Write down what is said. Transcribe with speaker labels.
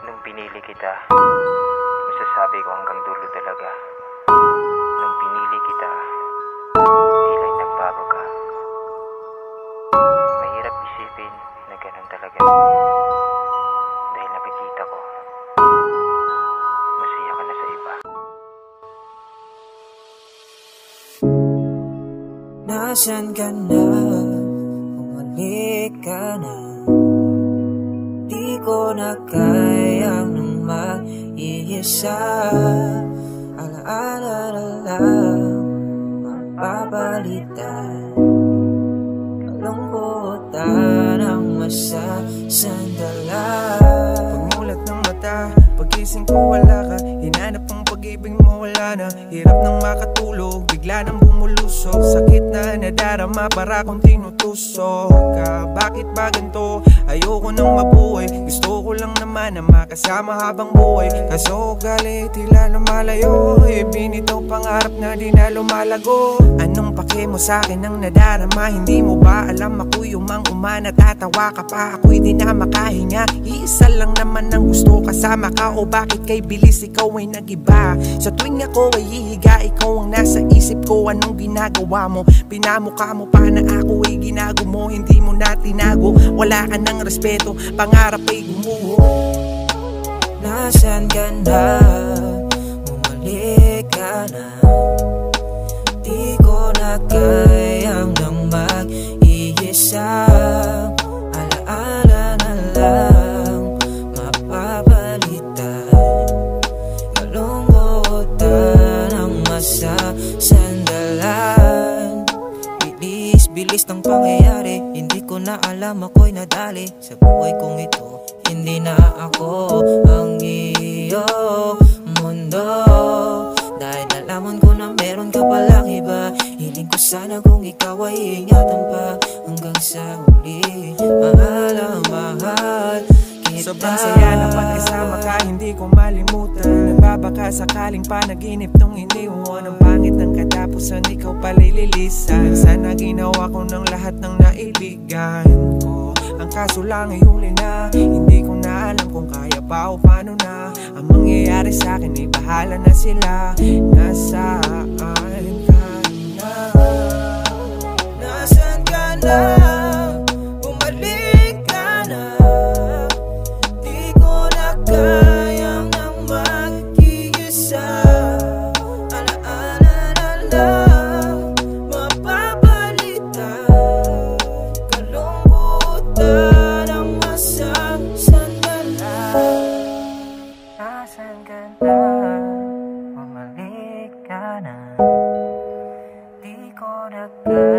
Speaker 1: Nung pinili kita, masasabi ko hanggang dulo talaga. Nung pinili kita, tila nagbago ka. Mahirap isipin na ganun talaga. Dahil nakikita ko, masaya ka na sa iba.
Speaker 2: Nasaan ka na? Bumalik ka na. Di ko na kayang nang mag-iisa. Alaala na lang mapapalitan. Kalungkutan ang masasandalan.
Speaker 3: Pagmulat ng mata, pagising ko wala ka. Hinanap ang pag-ibig mo wala na. Hirap nang makatulog, bigla nang bumulusok. Sakit na nadarama para kong tinutusok ka. Bakit ba ganito? Ayoko nang mabuhay. Gusto ko lang naman na makasama habang buhay. Kaso galit tila lumalayo. Ibinitaw pangarap na di na lumalago. Anong pake mo sa'kin ang nadarama? Hindi mo ba alam ako yung mang-uma? Natatawa ka pa, ako'y di na makahinga. Iisa lang naman ang gusto kasama ka. O bakit kay bilis ikaw ay nagiba? Sa tuwing ako ay hihiga, ikaw ang nasa isip ko. Anong ginagawa mo? Pinamukha mo pa na ako ay ginago mo. Hindi mo na tinago, wala ka ng respeto. Pangarap ay gumuho.
Speaker 2: Nasaan ka na? Bumalik ka na. Di ko na kayang nang mag-iisa. Alaala na lang mapapalitan. Kalungkutan ang masasandalan. Bilis ng pangyayari, hindi ko na alam ako'y nadali sa buhay kong ito. Hindi na ako ang iyong mundo. Dahil nalaman ko na meron ka palang iba. Hiling ko sana kung ikaw ay ingatan pa hanggang sa huli. Mahal ang mahal kita.
Speaker 3: Sobrang saya na pagkasama ka, hindi ko malimutan. Nagbabaka sakaling panaginip nung iniwan. Ang pangit ng katapusan, ikaw pala'y lilisan. Sana ginawa ko ng lahat ng nailigan ko. Ang kaso lang ay huli na. Hindi ko na alam kung kaya pa o paano na. Ang mangyayari sa'kin ay bahala na sila. Nasaan ka na?
Speaker 2: Nasaan ka na? Bumalik ka na. Di ko na kayang nang mag-iisa. Alaala na lang mapapalitan. Kalungkutan ang masasandalan. Nasaan ka na? Bumalik ka na. Di ko na kaya